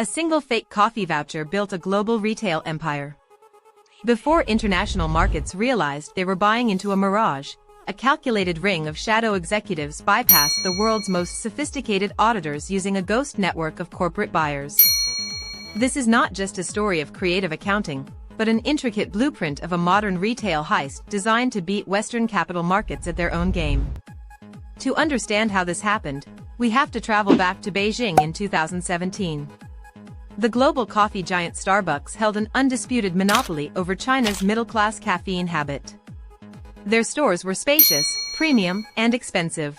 A single fake coffee voucher built a global retail empire. Before international markets realized they were buying into a mirage, a calculated ring of shadow executives bypassed the world's most sophisticated auditors using a ghost network of corporate buyers. This is not just a story of creative accounting, but an intricate blueprint of a modern retail heist designed to beat Western capital markets at their own game. To understand how this happened, we have to travel back to Beijing in 2017. The global coffee giant Starbucks held an undisputed monopoly over China's middle-class caffeine habit. Their stores were spacious, premium, and expensive.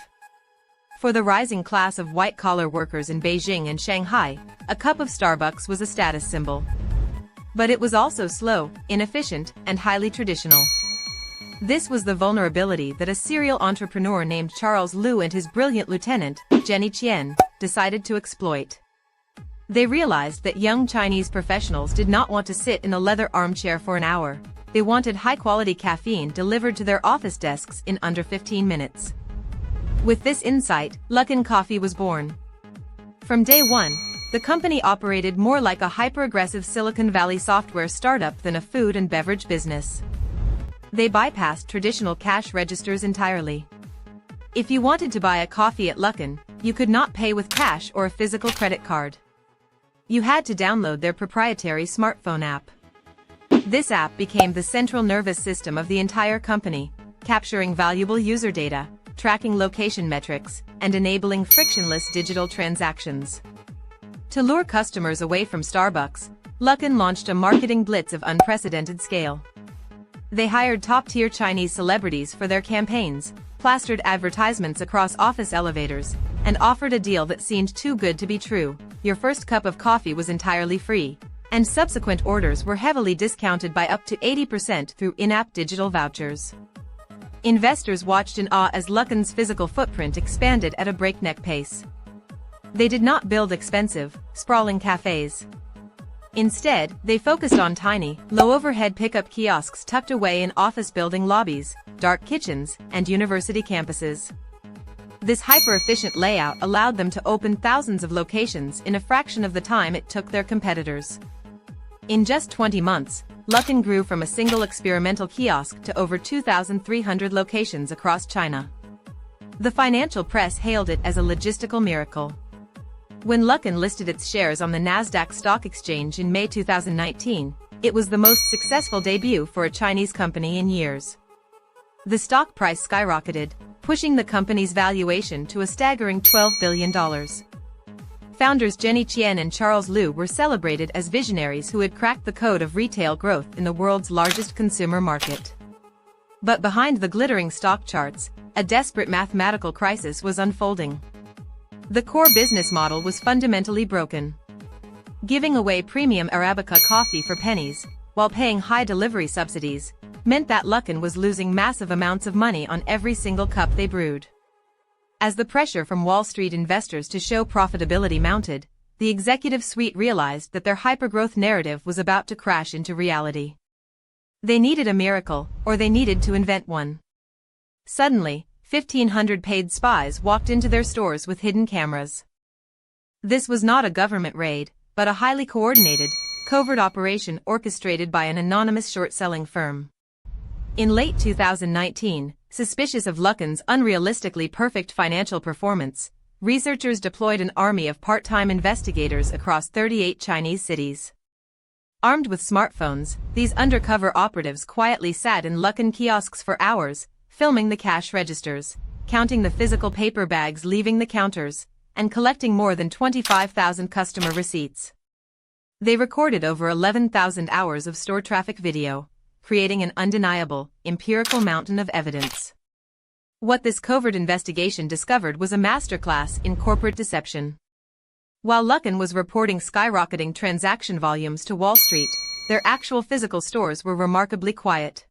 For the rising class of white-collar workers in Beijing and Shanghai, a cup of Starbucks was a status symbol. But it was also slow, inefficient, and highly traditional. This was the vulnerability that a serial entrepreneur named Charles Liu and his brilliant lieutenant, Jenny Qian, decided to exploit. They realized that young Chinese professionals did not want to sit in a leather armchair for an hour. They wanted high-quality caffeine delivered to their office desks in under 15 minutes. With this insight, Luckin Coffee was born. From day one, the company operated more like a hyper-aggressive Silicon Valley software startup than a food and beverage business. They bypassed traditional cash registers entirely. If you wanted to buy a coffee at Luckin, you could not pay with cash or a physical credit card. You had to download their proprietary smartphone app. This app became the central nervous system of the entire company, capturing valuable user data, tracking location metrics, and enabling frictionless digital transactions. To lure customers away from Starbucks, Luckin launched a marketing blitz of unprecedented scale. They hired top-tier Chinese celebrities for their campaigns, plastered advertisements across office elevators, and offered a deal that seemed too good to be true. Your first cup of coffee was entirely free, and subsequent orders were heavily discounted by up to 80% through in-app digital vouchers. Investors watched in awe as Luckin's physical footprint expanded at a breakneck pace. They did not build expensive, sprawling cafes. Instead, they focused on tiny, low-overhead pickup kiosks tucked away in office building lobbies, dark kitchens, and university campuses. This hyper-efficient layout allowed them to open thousands of locations in a fraction of the time it took their competitors. In just 20 months, Luckin grew from a single experimental kiosk to over 2,300 locations across China. The financial press hailed it as a logistical miracle. When Luckin listed its shares on the Nasdaq Stock Exchange in May 2019, it was the most successful debut for a Chinese company in years. The stock price skyrocketed, pushing the company's valuation to a staggering $12 billion. Founders Jenny Qian and Charles Liu were celebrated as visionaries who had cracked the code of retail growth in the world's largest consumer market. But behind the glittering stock charts, a desperate mathematical crisis was unfolding. The core business model was fundamentally broken. Giving away premium Arabica coffee for pennies, while paying high delivery subsidies, meant that Luckin was losing massive amounts of money on every single cup they brewed. As the pressure from Wall Street investors to show profitability mounted, the executive suite realized that their hypergrowth narrative was about to crash into reality. They needed a miracle, or they needed to invent one. Suddenly, 1,500 paid spies walked into their stores with hidden cameras. This was not a government raid, but a highly coordinated, covert operation orchestrated by an anonymous short-selling firm. In late 2019, suspicious of Luckin's unrealistically perfect financial performance, researchers deployed an army of part-time investigators across 38 Chinese cities. Armed with smartphones, these undercover operatives quietly sat in Luckin kiosks for hours, filming the cash registers, counting the physical paper bags leaving the counters, and collecting more than 25,000 customer receipts. They recorded over 11,000 hours of store traffic video, creating an undeniable, empirical mountain of evidence. What this covert investigation discovered was a masterclass in corporate deception. While Luckin was reporting skyrocketing transaction volumes to Wall Street, their actual physical stores were remarkably quiet.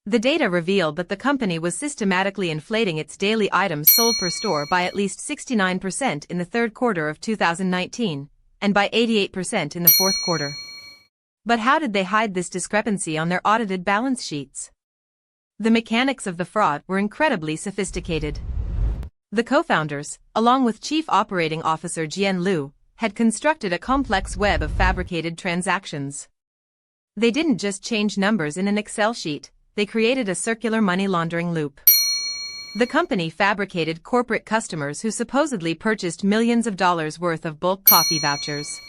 The data revealed that the company was systematically inflating its daily items sold per store by at least 69% in the third quarter of 2019, and by 88% in the fourth quarter. But how did they hide this discrepancy on their audited balance sheets? The mechanics of the fraud were incredibly sophisticated. The co-founders, along with Chief Operating Officer Jian Liu, had constructed a complex web of fabricated transactions. They didn't just change numbers in an Excel sheet, they created a circular money laundering loop. The company fabricated corporate customers who supposedly purchased millions of dollars worth of bulk coffee vouchers.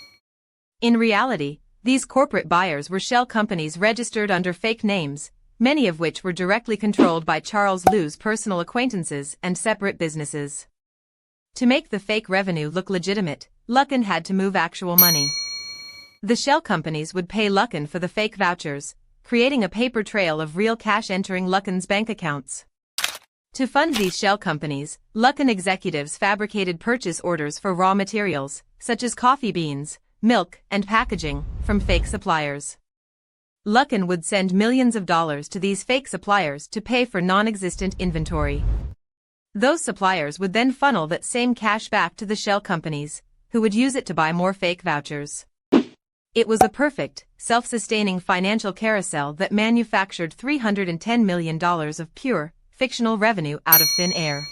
In reality, these corporate buyers were shell companies registered under fake names, many of which were directly controlled by Charles Liu's personal acquaintances and separate businesses. To make the fake revenue look legitimate, Luckin had to move actual money. The shell companies would pay Luckin for the fake vouchers, creating a paper trail of real cash entering Luckin's bank accounts. To fund these shell companies, Luckin executives fabricated purchase orders for raw materials, such as coffee beans, milk, and packaging, from fake suppliers. Luckin would send millions of dollars to these fake suppliers to pay for non-existent inventory. Those suppliers would then funnel that same cash back to the shell companies, who would use it to buy more fake vouchers. It was a perfect, self-sustaining financial carousel that manufactured $310 million of pure, fictional revenue out of thin air.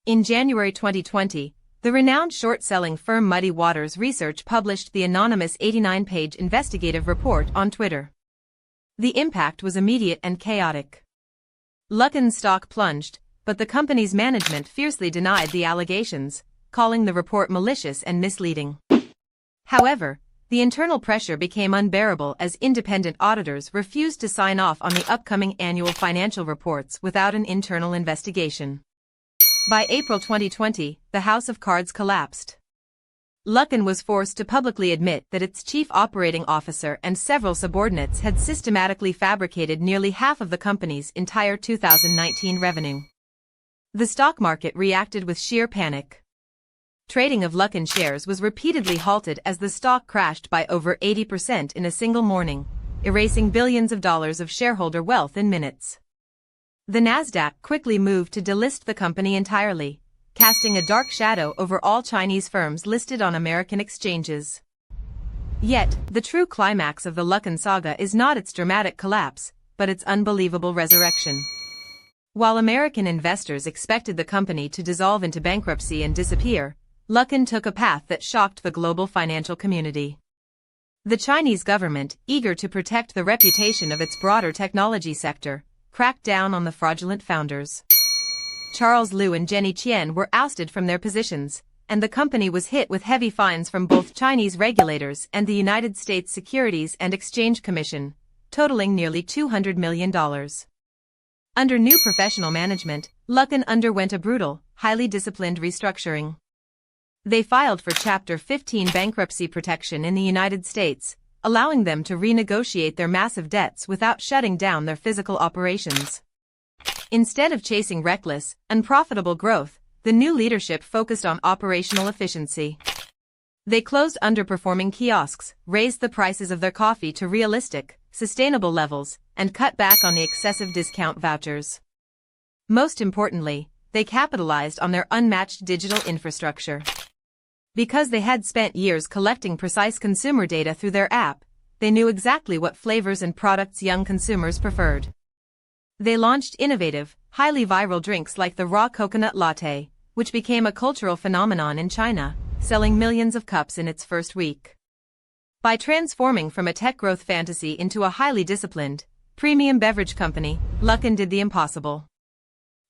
In January 2020, the renowned short-selling firm Muddy Waters Research published the anonymous 89-page investigative report on Twitter. The impact was immediate and chaotic. Luckin's stock plunged, but the company's management fiercely denied the allegations, calling the report malicious and misleading. However, the internal pressure became unbearable as independent auditors refused to sign off on the upcoming annual financial reports without an internal investigation. By April 2020, the house of cards collapsed. Luckin was forced to publicly admit that its chief operating officer and several subordinates had systematically fabricated nearly half of the company's entire 2019 revenue. The stock market reacted with sheer panic. Trading of Luckin shares was repeatedly halted as the stock crashed by over 80% in a single morning, erasing billions of dollars of shareholder wealth in minutes. The Nasdaq quickly moved to delist the company entirely, casting a dark shadow over all Chinese firms listed on American exchanges. Yet, the true climax of the Luckin saga is not its dramatic collapse, but its unbelievable resurrection. While American investors expected the company to dissolve into bankruptcy and disappear, Luckin took a path that shocked the global financial community. The Chinese government, eager to protect the reputation of its broader technology sector, cracked down on the fraudulent founders. Charles Liu and Jenny Qian were ousted from their positions, and the company was hit with heavy fines from both Chinese regulators and the United States Securities and Exchange Commission, totaling nearly $200 million. Under new professional management, Luckin underwent a brutal, highly disciplined restructuring. They filed for Chapter 15 bankruptcy protection in the United States, allowing them to renegotiate their massive debts without shutting down their physical operations. Instead of chasing reckless, unprofitable growth, the new leadership focused on operational efficiency. They closed underperforming kiosks, raised the prices of their coffee to realistic, sustainable levels, and cut back on the excessive discount vouchers. Most importantly, they capitalized on their unmatched digital infrastructure. Because they had spent years collecting precise consumer data through their app, they knew exactly what flavors and products young consumers preferred. They launched innovative, highly viral drinks like the raw coconut latte, which became a cultural phenomenon in China, selling millions of cups in its first week. By transforming from a tech growth fantasy into a highly disciplined, premium beverage company, Luckin did the impossible.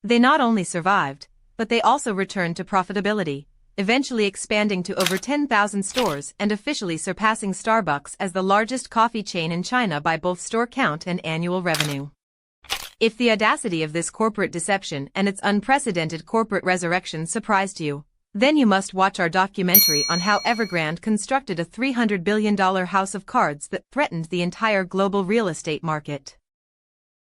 They not only survived, but they also returned to profitability, eventually expanding to over 10,000 stores and officially surpassing Starbucks as the largest coffee chain in China by both store count and annual revenue. If the audacity of this corporate deception and its unprecedented corporate resurrection surprised you, then you must watch our documentary on how Evergrande constructed a $300 billion house of cards that threatened the entire global real estate market.